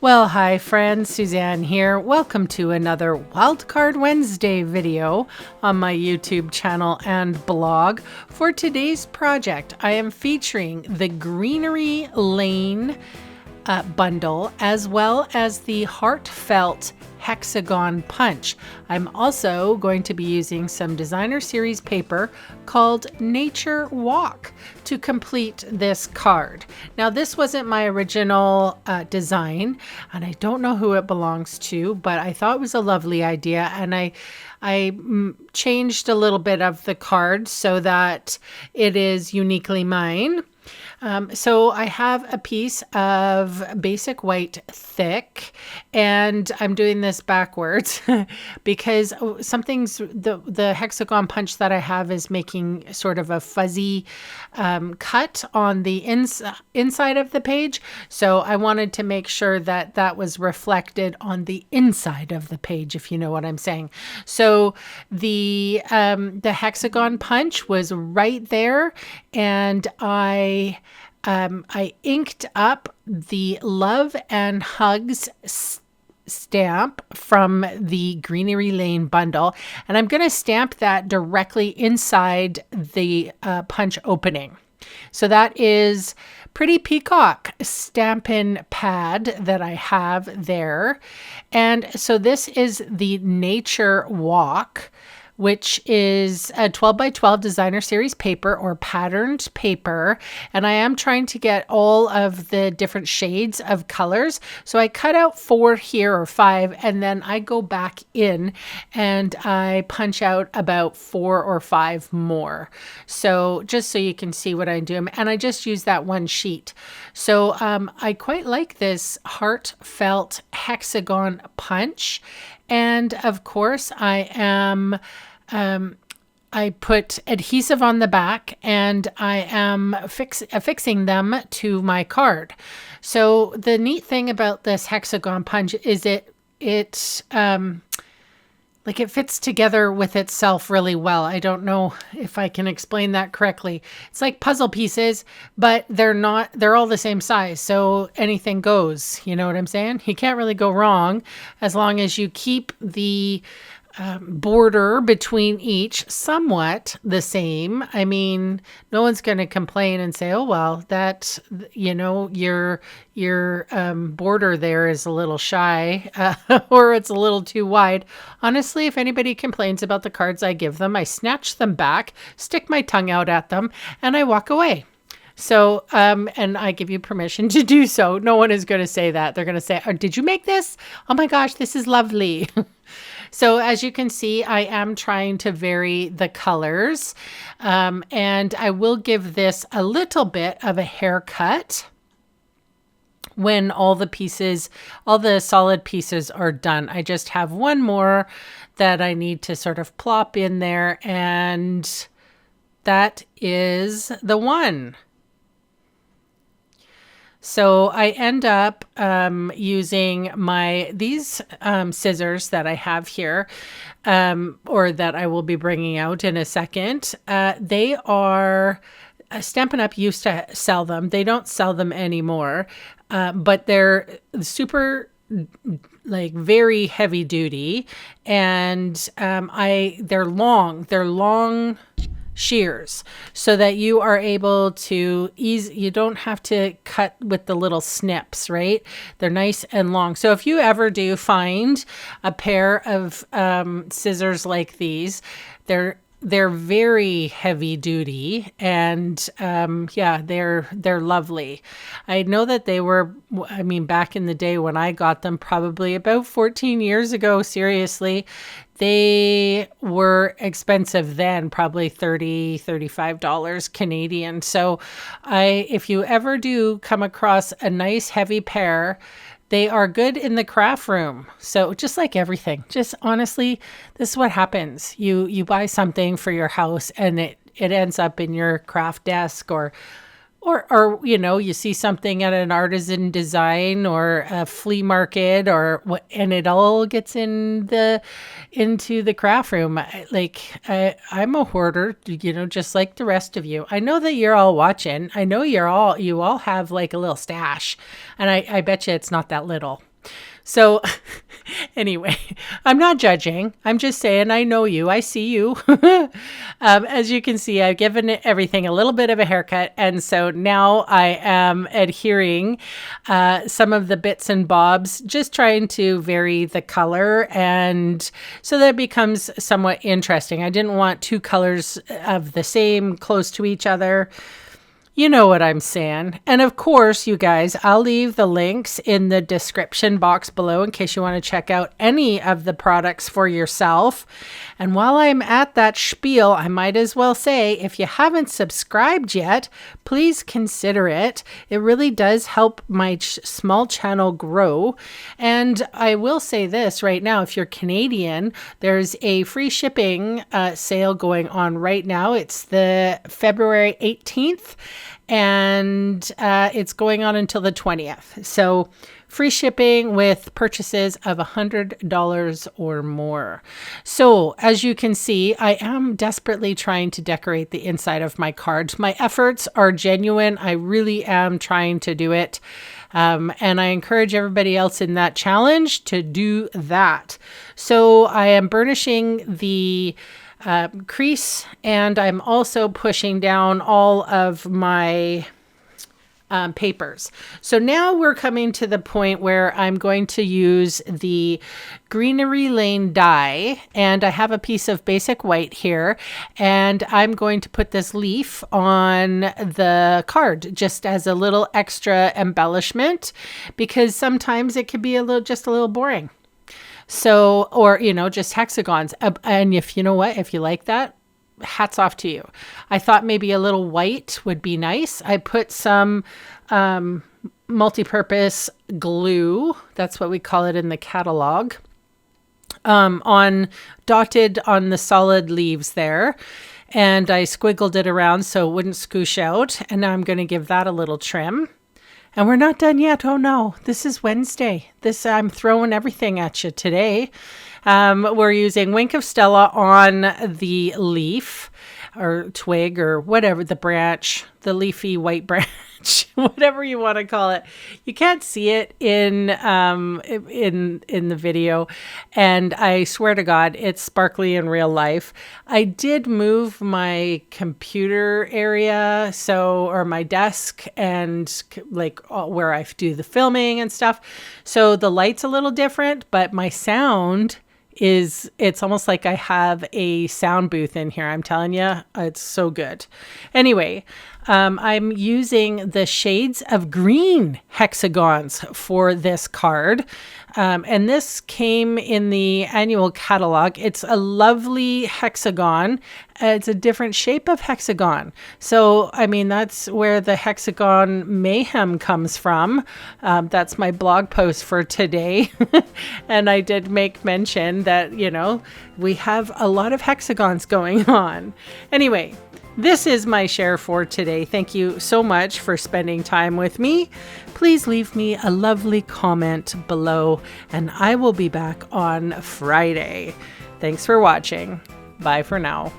Well, hi friends, Suzanne here. Welcome to another Wildcard Wednesday video on my YouTube channel and blog. For today's project, I am featuring the Greenery Lane bundle as well as the Heartfelt Hexagon Punch. I'm also going to be using some designer series paper called Nature Walk to complete this card. Now, this wasn't my original design, and I don't know who it belongs to, but I thought it was a lovely idea, and I changed a little bit of the card so that it is uniquely mine. So I have a piece of basic white thick, and I'm doing this backwards because the hexagon punch that I have is making sort of a fuzzy cut on the inside of the page. So I wanted to make sure that that was reflected on the inside of the page, if you know what I'm saying. So the hexagon punch was right there, and I inked up the Love and Hugs stamp from the Greenery Lane bundle, and I'm going to stamp that directly inside the punch opening. So that is Pretty Peacock Stampin' pad that I have there. And so this is the Nature Walk, which is a 12 by 12 designer series paper or patterned paper. And I am trying to get all of the different shades of colors. So I cut out 4 here or 5, and then I go back in and I punch out about 4 or 5 more. So just so you can see what I'm doing. And I just use that one sheet. So I quite like this Heartfelt Hexagon Punch. And of course I put adhesive on the back, and I am affixing them to my card. So the neat thing about this hexagon punch is it fits together with itself really well. I don't know if I can explain that correctly. It's like puzzle pieces, but they're all the same size. So anything goes, you know what I'm saying? You can't really go wrong as long as you keep the border between each somewhat the same. I mean, no one's going to complain and say, oh, well, that, your border there is a little shy or it's a little too wide. Honestly, if anybody complains about the cards I give them, I snatch them back, stick my tongue out at them, and I walk away. So, and I give you permission to do so. No one is going to say that. They're going to say, oh, did you make this? Oh my gosh, this is lovely. So as you can see, I am trying to vary the colors, and I will give this a little bit of a haircut when all the solid pieces are done. I just have one more that I need to sort of plop in there, and that is the one. So I end up using these scissors that I have here, or that I will be bringing out in a second. They are Stampin' Up used to sell them. They don't sell them anymore, but they're super very heavy duty, and they're long shears, so that you are able to you don't have to cut with the little snips, right? They're nice and long. So if you ever do find a pair of scissors like these, they're very heavy duty, and yeah, they're lovely. I know that they were, back in the day when I got them, probably about 14 years ago, seriously, they were expensive then, probably $35 Canadian. So if you ever do come across a nice heavy pair, they are good in the craft room. So just like everything, just honestly, this is what happens. You buy something for your house, and it ends up in your craft desk, or you see something at an artisan design or a flea market, and it all gets into the craft room. I'm a hoarder, just like the rest of you. I know that you're all watching. I know you all have like a little stash, and I bet you it's not that little. So anyway, I'm not judging. I'm just saying I know you. I see you. As you can see, I've given everything a little bit of a haircut. And so now I am adhering some of the bits and bobs, just trying to vary the color, and so that it becomes somewhat interesting. I didn't want two colors of the same close to each other. You know what I'm saying. And of course, you guys, I'll leave the links in the description box below in case you want to check out any of the products for yourself. And while I'm at that spiel, I might as well say, if you haven't subscribed yet, please consider it. It really does help my small channel grow. And I will say this right now, if you're Canadian, there's a free shipping sale going on right now. It's the February 18th. And it's going on until the 20th. So free shipping with purchases of $100 or more. So as you can see, I am desperately trying to decorate the inside of my cards. My efforts are genuine. I really am trying to do it. And I encourage everybody else in that challenge to do that. So I am burnishing the crease, and I'm also pushing down all of my papers. So now we're coming to the point where I'm going to use the Greenery Lane die, and I have a piece of basic white here, and I'm going to put this leaf on the card just as a little extra embellishment, because sometimes it can be just a little boring. So, or, just hexagons. And if you know what, if you like that, hats off to you. I thought maybe a little white would be nice. I put some multi-purpose glue, that's what we call it in the catalog, dotted on the solid leaves there. And I squiggled it around so it wouldn't scoosh out. And now I'm going to give that a little trim. And we're not done yet. Oh no, this is Wednesday. I'm throwing everything at you today. We're using Wink of Stella on the leaf or twig or whatever, the branch, the leafy white branch, whatever you want to call it. You can't see it in the video. And I swear to God, it's sparkly in real life. I did move my computer area, or my desk, and like where I do the filming and stuff. So the light's a little different, but my sound it's almost like I have a sound booth in here. I'm telling you, it's so good. Anyway, I'm using the shades of green hexagons for this card. And this came in the annual catalog. It's a lovely hexagon. It's a different shape of hexagon. So, I mean, that's where the hexagon mayhem comes from. That's my blog post for today. And I did make mention that, we have a lot of hexagons going on. Anyway, this is my share for today. Thank you so much for spending time with me. Please leave me a lovely comment below, and I will be back on Friday. Thanks for watching. Bye for now.